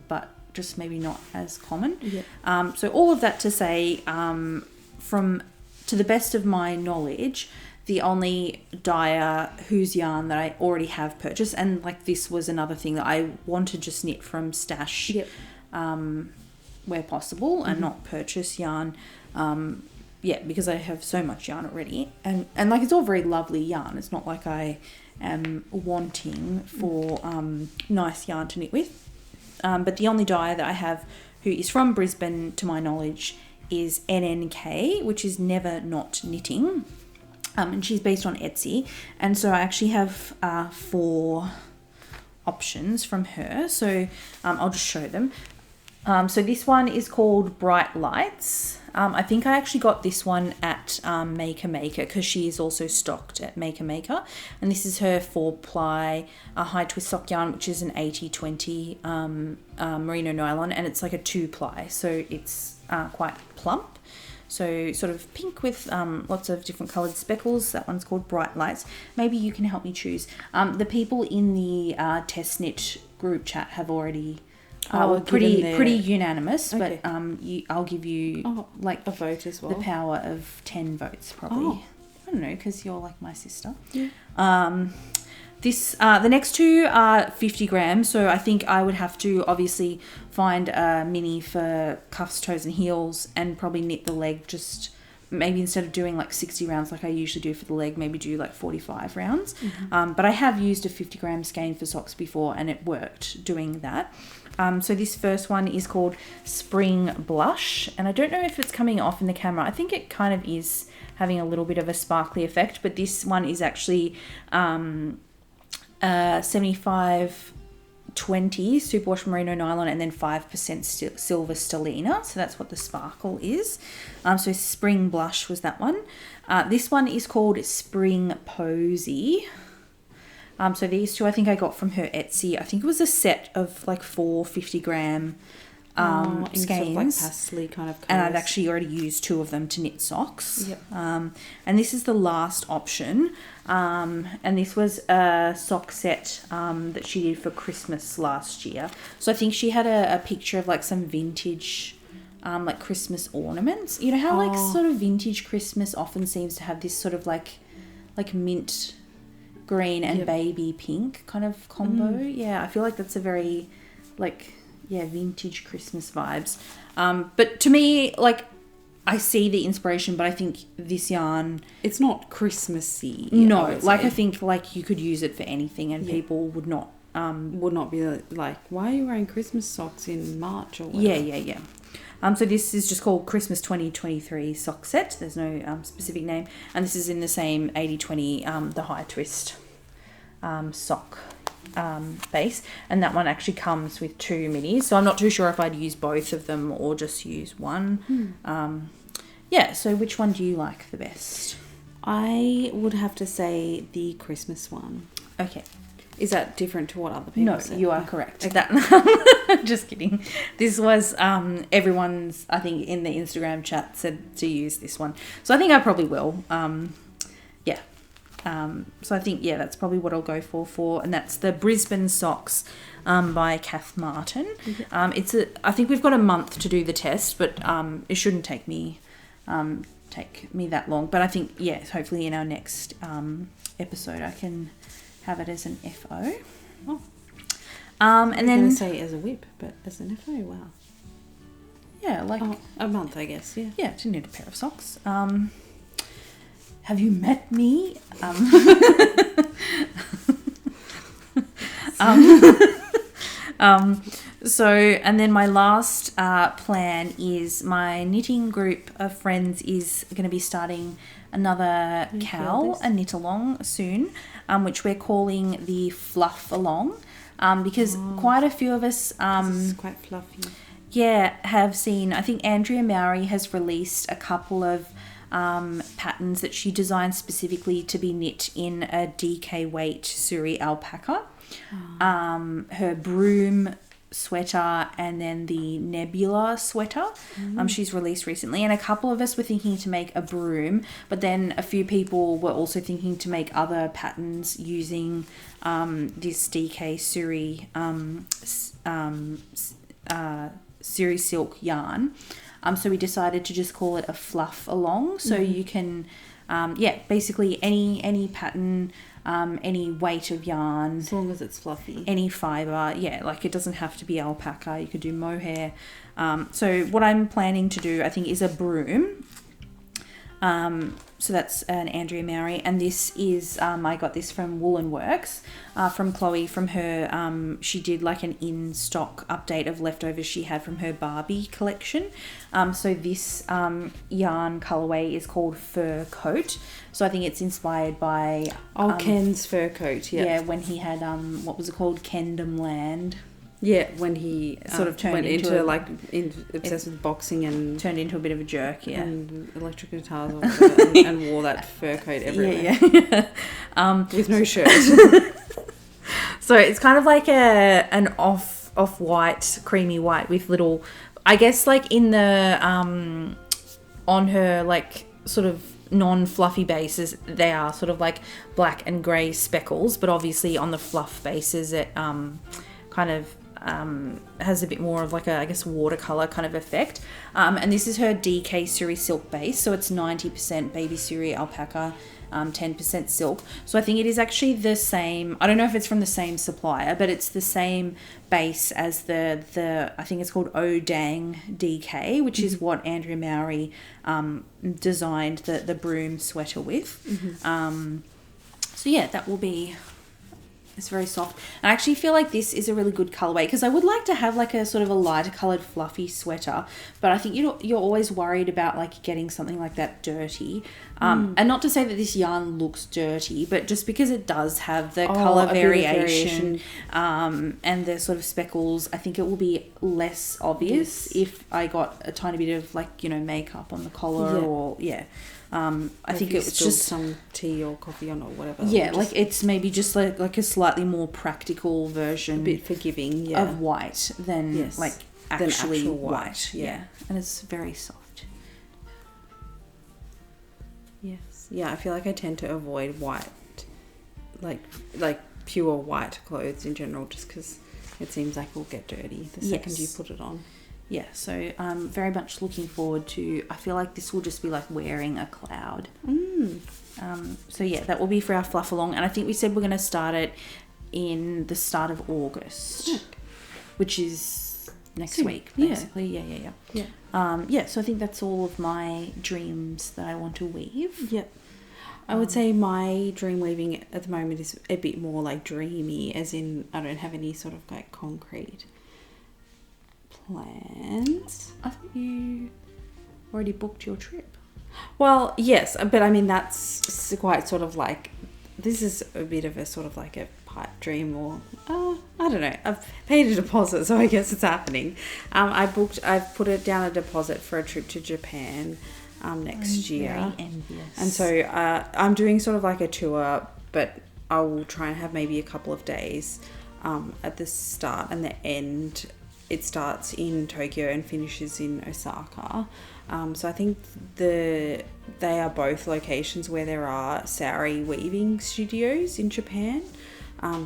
but just maybe not as common. Yeah. So all of that to say, to the best of my knowledge, the only dyer whose yarn that I already have purchased, and like this was another thing that I want to just knit from stash, where possible, and not purchase yarn, because I have so much yarn already, and like it's all very lovely yarn. It's not like I am wanting for nice yarn to knit with, but the only dyer that I have who is from Brisbane, to my knowledge, is NNK, which is Never Not Knitting. And she's based on Etsy. And so I actually have 4 options from her. So I'll just show them. So this one is called Bright Lights. I think I actually got this one at Maker because she is also stocked at Maker. And this is her 4-ply high twist sock yarn, which is an 80/20 merino nylon. And it's like a 2-ply. So it's quite plump. So sort of pink with lots of different coloured speckles. That one's called Bright Lights. Maybe you can help me choose. The people in the test knit group chat have already were pretty unanimous. Okay. But I'll give you like a vote as well. The power of 10 votes probably. I don't know, because you're like my sister. Yeah. The next 2 are 50 grams, so I think I would have to obviously find a mini for cuffs, toes and heels, and probably knit the leg, just maybe instead of doing like 60 rounds like I usually do for the leg, maybe do like 45 rounds. But I have used a 50 gram skein for socks before, and it worked doing that. So this first one is called Spring Blush, and I don't know if it's coming off in the camera. I think it kind of is having a little bit of a sparkly effect, but this one is actually 75/20 superwash merino nylon, and then 5% silver stellina. So that's what the sparkle is. So Spring Blush was that one. This one is called Spring Posy. So these 2 I think I got from her Etsy. I think it was a set of like 4 50 gram skeins, sort of like pastely kind of colours. And I'd actually already used 2 of them to knit socks. Yep. And this is the last option. And this was a sock set that she did for Christmas last year. So I think she had a picture of like some vintage like Christmas ornaments. You know how like sort of vintage Christmas often seems to have this sort of like mint green and baby pink kind of combo. Yeah, I feel like that's a very like vintage Christmas vibes. But to me, like, I see the inspiration, but I think this yarn... It's not Christmassy. No, I think, like, you could use it for anything and people would not... would not be like, why are you wearing Christmas socks in March or whatever? Yeah. So this is just called Christmas 2023 sock set. There's no specific name. And this is in the same 80-20, the high twist sock base. And that one actually comes with 2 minis. So I'm not too sure if I'd use both of them or just use one. So which one do you like the best? I would have to say the Christmas one. Okay. Is that different to what other people said? No, you are correct. That just kidding. This was everyone's, I think, in the Instagram chat said to use this one. So I think I probably will. So I think, that's probably what I'll go for. And that's the Brisbane Socks by Kath Martin. Mm-hmm. I think we've got a month to do the test, but it shouldn't take me that long. But I think, hopefully in our next episode I can have it as an FO. Oh. And then... I was going to say as a whip, but as an FO, wow. Yeah, like... a month, I guess, yeah. Yeah, to knit a pair of socks. Have you met me? So, and then my last plan is my knitting group of friends is going to be starting another cowl, a knit along soon, which we're calling the Fluff Along, because quite a few of us... this is quite fluffy. Yeah, have seen... I think Andrea Mowry has released a couple of patterns that she designed specifically to be knit in a DK weight Suri alpaca. Her broom sweater and then the nebula sweater she's released recently, and a couple of us were thinking to make a broom, but then a few people were also thinking to make other patterns using this DK Suri Suri silk yarn. So we decided to just call it a Fluff Along. So you can, basically any pattern, any weight of yarn. As long as it's fluffy. Any fibre. Yeah, like it doesn't have to be alpaca. You could do mohair. So what I'm planning to do, I think, is a broom. So that's an Andrea Mowry, and this is I got this from Woolen Works from Chloe. From her, she did like an in-stock update of leftovers she had from her Barbie collection. So this yarn colorway is called Fur Coat. So I think it's inspired by Ken's fur coat. Yeah, when he had what was it called, Kendom Land. Yeah, when he sort of turned went into obsessed with boxing and turned into a bit of a jerk, and electric guitars or whatever, and wore that fur coat everywhere. Yeah. With no shirt. So it's kind of like an off white, creamy white with little, I guess, like in the on her like sort of non-fluffy bases, they are sort of like black and grey speckles, but obviously on the fluff bases it kind of has a bit more of like a, I guess, watercolor kind of effect. And this is her DK Suri silk base, so it's 90% baby Suri alpaca, 10% silk. So I think it is actually the same. I don't know if it's from the same supplier, but it's the same base as the I think it's called Odang DK, which is what Andrea Mowry designed the broom sweater with. So yeah, that will be... It's very soft. I actually feel like this is a really good colorway because I would like to have like a sort of a lighter colored fluffy sweater, but I think you're always worried about like getting something like that dirty. And not to say that this yarn looks dirty, but just because it does have the color variation and the sort of speckles, I think it will be less obvious if I got a tiny bit of like, makeup on the collar or I think it's just some tea or coffee on or whatever. Yeah, like it's maybe just like a slightly more practical version, a bit forgiving, of white than like actually white. Yeah, and it's very soft. Yes, yeah. I feel like I tend to avoid white, like pure white clothes in general, just because it seems like it'll get dirty the second you put it on. Yeah, so I'm very much looking forward to... I feel like this will just be like wearing a cloud. So yeah, that will be for our Fluff Along. And I think we said we're going to start it in the start of August, which is next Soon. week, Yeah. basically. Yeah. So I think that's all of my dreams that I want to weave. Yep. I would say my dream weaving at the moment is a bit more like dreamy, as in I don't have any sort of like concrete plans. I thought you already booked your trip. Well, yes, but I mean that's quite sort of like, this is a bit of a sort of like a pipe dream, or I don't know. I've paid a deposit, so I guess it's happening. I've put it down a deposit for a trip to Japan next year. Very envious. And so I'm doing sort of like a tour, but I will try and have maybe a couple of days at the start and the end. It starts in Tokyo and finishes in Osaka. So I think they are both locations where there are sari weaving studios in Japan.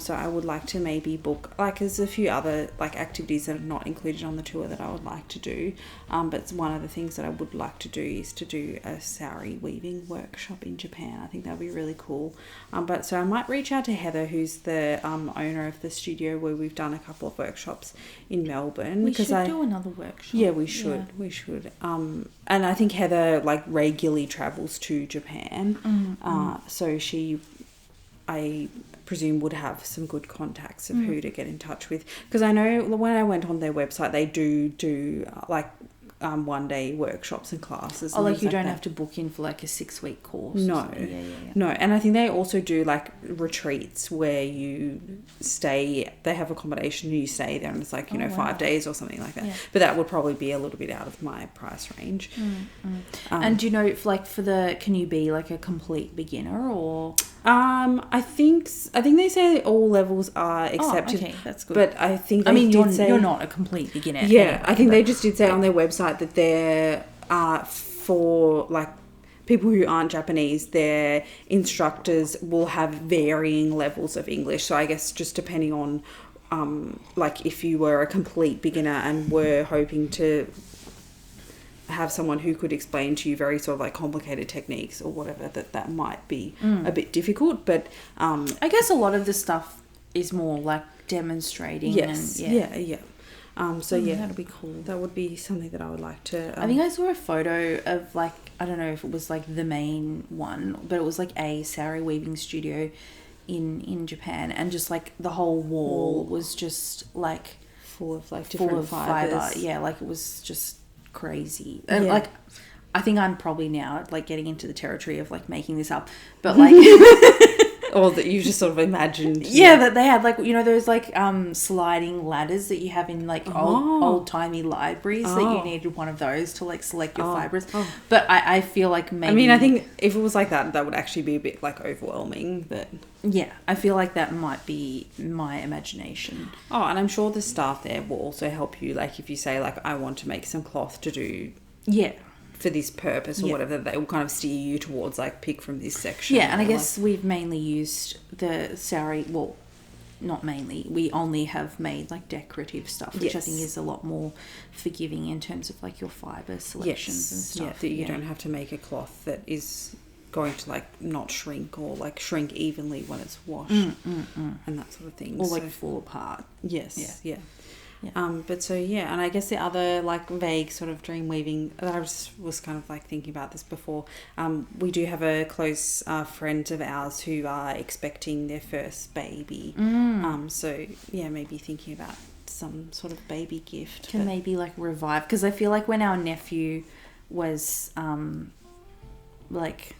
So I would like to maybe book, like, there's a few other like activities that are not included on the tour that I would like to do. But one of the things that I would like to do is to do a sari weaving workshop in Japan. I think that would be really cool. But so I might reach out to Heather, who's the owner of the studio where we've done a couple of workshops in Melbourne. We should do another workshop. Yeah, we should. Yeah. We should. And I think Heather like regularly travels to Japan. So I presume would have some good contacts of who to get in touch with, because I know when I went on their website they do like 1 day workshops and classes. Oh, like you don't have to book in for like a 6-week course. No. No, and I think they also do like retreats where you stay, they have accommodation and you stay there, and it's like, 5 days or something like that. Yeah. But that would probably be a little bit out of my price range. And do you know if like can you be like a complete beginner or? I think they say all levels are accepted. Oh, okay, that's good. But I think you're not a complete beginner. Yeah, anyway, I think they just did say on their website that they're for like people who aren't Japanese, their instructors will have varying levels of English. So I guess just depending on like if you were a complete beginner and were hoping to have someone who could explain to you very sort of like complicated techniques or whatever, that might be a bit difficult. But I guess a lot of the stuff is more like demonstrating. Yes. And, yeah. So that'd be cool. That would be something that I would like to. I think I saw a photo of like, I don't know if it was like the main one, but it was like a sari weaving studio in Japan, and just like the whole wall was just like full of like different fibers. Fiber. Yeah, like it was just crazy. And like I think I'm probably now like getting into the territory of like making this up, but like or that you just sort of imagined. That they had like those like sliding ladders that you have in like old timey libraries that you needed one of those to like select your fibers. But I feel like maybe, I mean, I think if it was like that would actually be a bit like overwhelming, but yeah, I feel like that might be my imagination. And I'm sure the staff there will also help you, like if you say like I want to make some cloth to do for this purpose or whatever, they will kind of steer you towards like pick from this section. Yeah, and I guess we've mainly used the sari, well, not mainly, we only have made like decorative stuff, which I think is a lot more forgiving in terms of like your fiber selections and stuff. Yeah, that you don't have to make a cloth that is going to like not shrink or like shrink evenly when it's washed and that sort of thing. Or like fall apart. Yes, yeah. But so and I guess the other like vague sort of dream weaving that I was kind of like thinking about this before, we do have a close friend of ours who are expecting their first baby. So maybe thinking about some sort of baby gift can maybe like revive, because I feel like when our nephew was like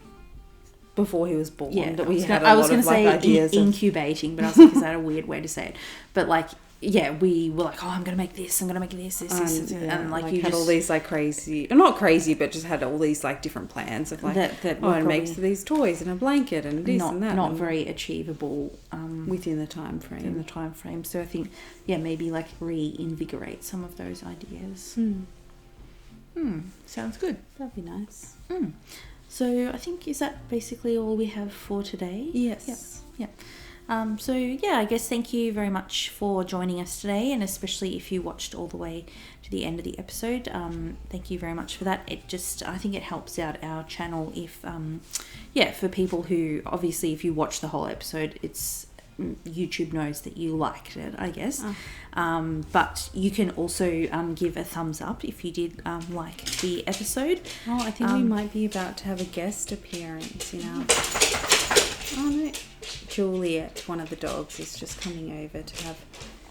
before he was born, that we had I was going to say ideas incubating, but I was like, is that a weird way to say it? But like we were like, I'm going to make this, and like you had just all these like crazy, not crazy, but just had all these like different plans of like and makes these toys and a blanket and this and that. Not very achievable within the time frame. So I think maybe like reinvigorate some of those ideas. Sounds good. That'd be nice. So I think, is that basically all we have for today? Yes. Yeah. I guess thank you very much for joining us today, and especially if you watched all the way to the end of the episode. Thank you very much for that. I think it helps out our channel if, for people who, obviously if you watch the whole episode, it's YouTube knows that you liked it, I guess. But you can also give a thumbs up if you did like the episode. Oh, I think we might be about to have a guest appearance in our... Oh, no. Juliet, one of the dogs, is just coming over to have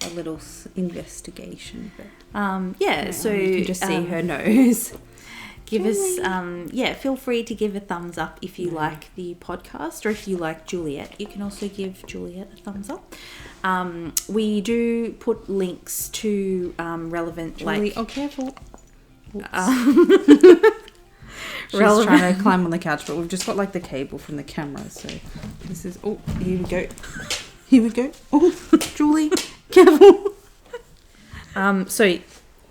a little investigation. But so you can just see her nose. Give us, feel free to give a thumbs up if you like the podcast, or if you like Juliet. You can also give Juliet a thumbs up. We do put links to relevant, Julie, careful. She's relevant. trying to climb on the couch, but we've just got like the cable from the camera, so this is... Oh, here we go. Here we go. Oh, Julie, careful. So...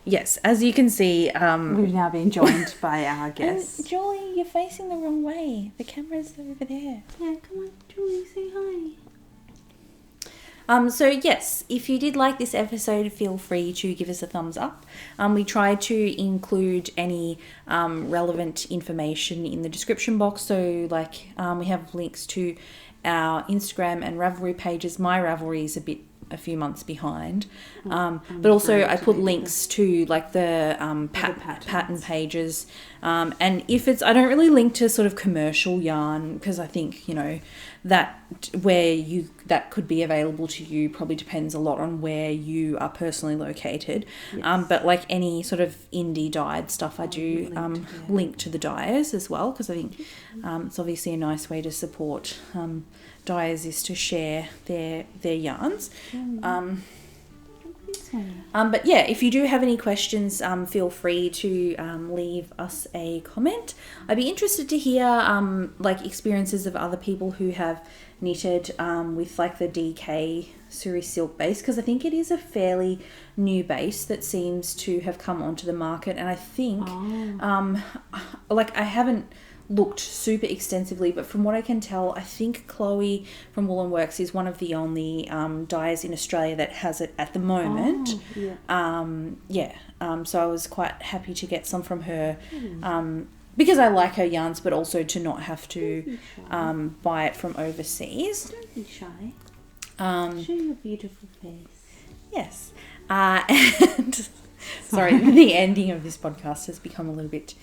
Yes, as you can see... We've now been joined by our guests. Julie, you're facing the wrong way. The camera's over there. Yeah, come on, Julie, say hi. So, yes, if you did like this episode, feel free to give us a thumbs up. We try to include any relevant information in the description box. So, like, we have links to our Instagram and Ravelry pages. My Ravelry is a few months behind, but also I put links to like the pattern pages, and if it's, I don't really link to sort of commercial yarn, because I think, you know, that that could be available to you probably depends a lot on where you are personally located. But like any sort of indie dyed stuff, I do link to the dyers as well, because I think it's obviously a nice way to support dyers, is to share their yarns. But yeah, if you do have any questions, feel free to leave us a comment. I'd be interested to hear like experiences of other people who have knitted with like the DK Suri silk base, because I think it is a fairly new base that seems to have come onto the market, and I think like I haven't looked super extensively, but from what I can tell, I think Chloe from Wool & Works is one of the only dyers in Australia that has it at the moment. So I was quite happy to get some from her, because I like her yarns, but also to not have to buy it from overseas. Don't be shy. Show your beautiful face. Yes. And sorry, the ending of this podcast has become a little bit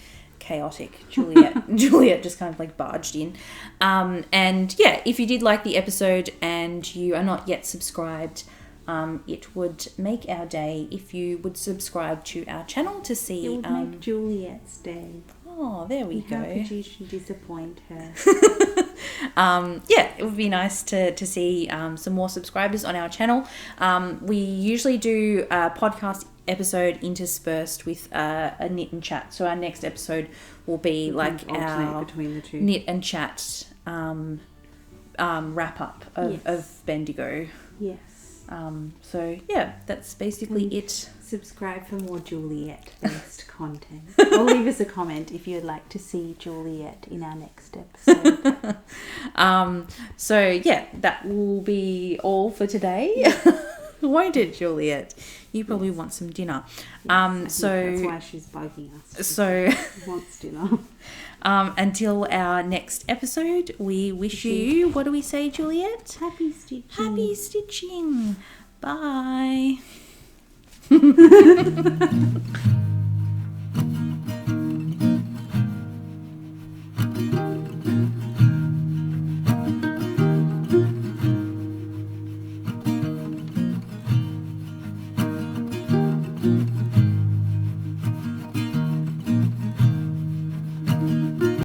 chaotic. Juliet just kind of like barged in. And yeah, if you did like the episode and you are not yet subscribed, it would make our day if you would subscribe to our channel to see... It would make Juliet's day. Oh, there we go. How could you disappoint her? It would be nice to see some more subscribers on our channel. We usually do a podcast episode interspersed with a knit and chat. So our next episode will be like our between the two. Knit and chat wrap up of Bendigo. Yes. So yeah, that's basically it. Subscribe for more Juliet-based content. Or leave us a comment if you'd like to see Juliet in our next episode. So yeah, that will be all for today. Won't it, Juliet? You probably want some dinner. So that's why she's bugging us. So she wants dinner. Until our next episode, we wish you, what do we say, Juliet? Happy stitching. Happy stitching. Bye.